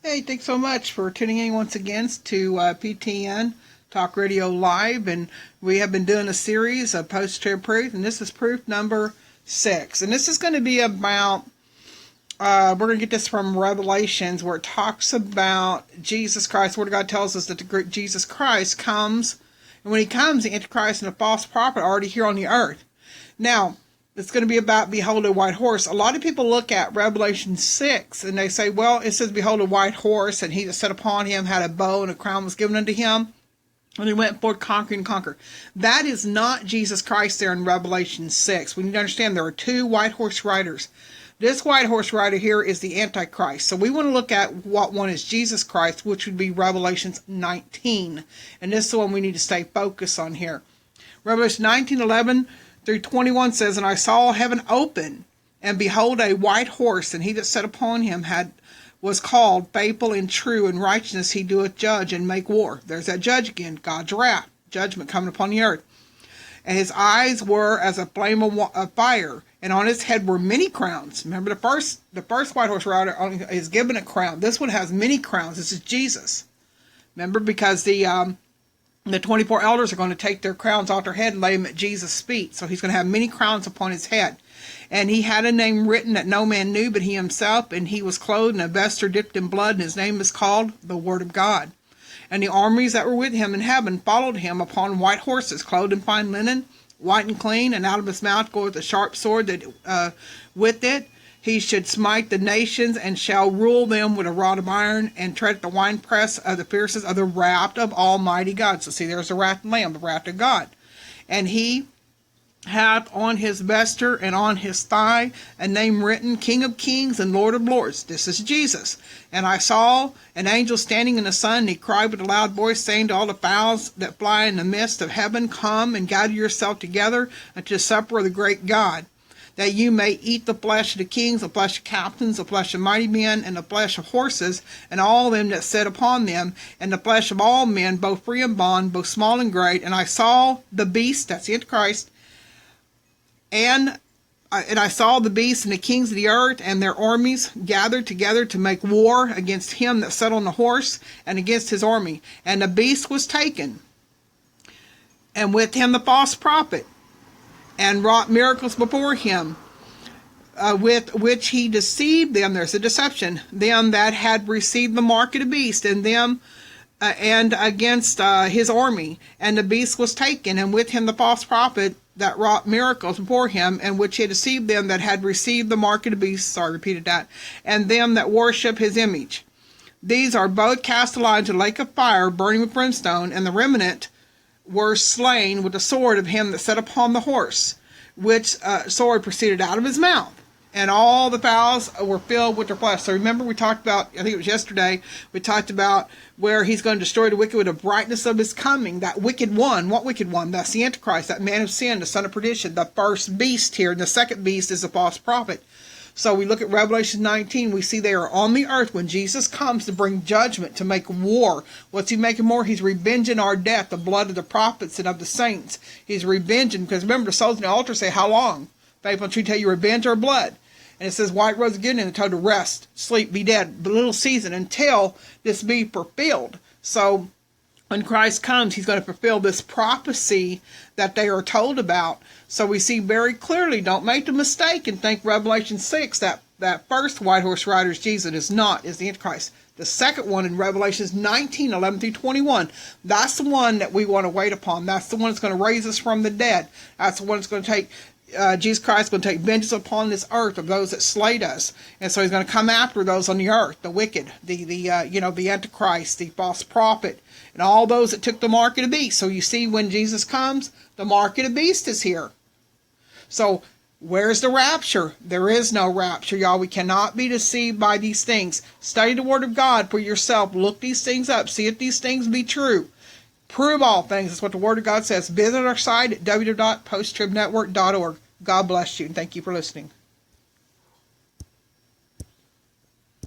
Hey, thanks so much for tuning in once again to PTN Talk Radio Live. And we have been doing a series of post-trib proof, and this is proof number 6. And this is going to be about, we're going to get this from Revelations, where it talks about Jesus Christ. The Word of God tells us that Jesus Christ comes, and when he comes, the Antichrist and the false prophet are already here on the earth. Now, it's going to be about behold a white horse. A lot of people look at Revelation 6 and they say, well, it says behold a white horse, and he that sat upon him had a bow, and a crown was given unto him, and he went forth conquering and conquer. That is not Jesus Christ there in Revelation 6. We need to understand there are two white horse riders. This white horse rider here is the Antichrist. So we want to look at what one is Jesus Christ, which would be Revelation 19. And this is the one we need to stay focused on here. Revelation 19:11 through 21 says, and I saw heaven open, and behold a white horse, and he that sat upon him was called Faithful and True, and righteousness he doeth judge and make war. There's that judge again, God's wrath, judgment coming upon the earth. And his eyes were as a flame of fire, and on his head were many crowns. Remember, the first white horse rider is given a crown. This one has many crowns. This is Jesus. Remember, because the 24 elders are going to take their crowns off their head and lay them at Jesus' feet. So he's going to have many crowns upon his head. And he had a name written that no man knew but he himself, and he was clothed in a vesture dipped in blood, and his name is called the Word of God. And the armies that were with him in heaven followed him upon white horses, clothed in fine linen, white and clean, and out of his mouth goeth a sharp sword, that with it he should smite the nations, and shall rule them with a rod of iron, and tread the winepress of the fierceness of the wrath of Almighty God. So see, there's the wrath of the Lamb, the wrath of God. And he hath on his vesture and on his thigh a name written, King of Kings and Lord of Lords. This is Jesus. And I saw an angel standing in the sun, and he cried with a loud voice, saying to all the fowls that fly in the midst of heaven, come and gather yourself together unto the supper of the great God, that you may eat the flesh of the kings, the flesh of captains, the flesh of mighty men, and the flesh of horses, and all them that sit upon them, and the flesh of all men, both free and bond, both small and great. And I saw the beast, that's the Antichrist, and I saw the beast and the kings of the earth and their armies gathered together to make war against him that sat on the horse and against his army. And the beast was taken, and with him the false prophet, and wrought miracles before him, with which he deceived them. There's a deception. Them that had received the mark of the beast, and them and against his army. And the beast was taken, and with him the false prophet that wrought miracles before him, and which he had deceived them that had received the mark of the beast. Sorry, repeated that. And them that worship his image. These are both cast alive into the lake of fire, burning with brimstone, and the remnant were slain with the sword of him that sat upon the horse, which sword proceeded out of his mouth. And all the fowls were filled with their flesh. So remember, we talked about, I think it was yesterday, we talked about where he's going to destroy the wicked with the brightness of his coming. That wicked one, what wicked one? That's the Antichrist, that man of sin, the son of perdition, the first beast here. And the second beast is the false prophet. So we look at Revelation 19, we see they are on the earth when Jesus comes to bring judgment, to make war. What's he making war? He's revenging our death, the blood of the prophets and of the saints. He's revenging, because remember, the souls in the altar say, how long? Faithful and true tell you, revenge our blood. And it says, white rose again, and told to rest, sleep, be dead, the little season, until this be fulfilled. So when Christ comes, he's going to fulfill this prophecy that they are told about. So we see very clearly, don't make the mistake and think Revelation 6, that first white horse rider is Jesus. Is not, is the Antichrist. The second one in Revelations 19:11 through 21, that's the one that we want to wait upon. That's the one that's going to raise us from the dead. That's the one that's going to take, Jesus Christ is going to take vengeance upon this earth of those that slayed us. And so he's going to come after those on the earth, the wicked, the Antichrist, the false prophet, and all those that took the mark of the beast. So you see, when Jesus comes, the mark of the beast is here. So where's the rapture? There is no rapture, y'all. We cannot be deceived by these things. Study the Word of God for yourself. Look these things up. See if these things be true. Prove all things. That's what the Word of God says. Visit our site at www.posttribnetwork.org. God bless you, and thank you for listening.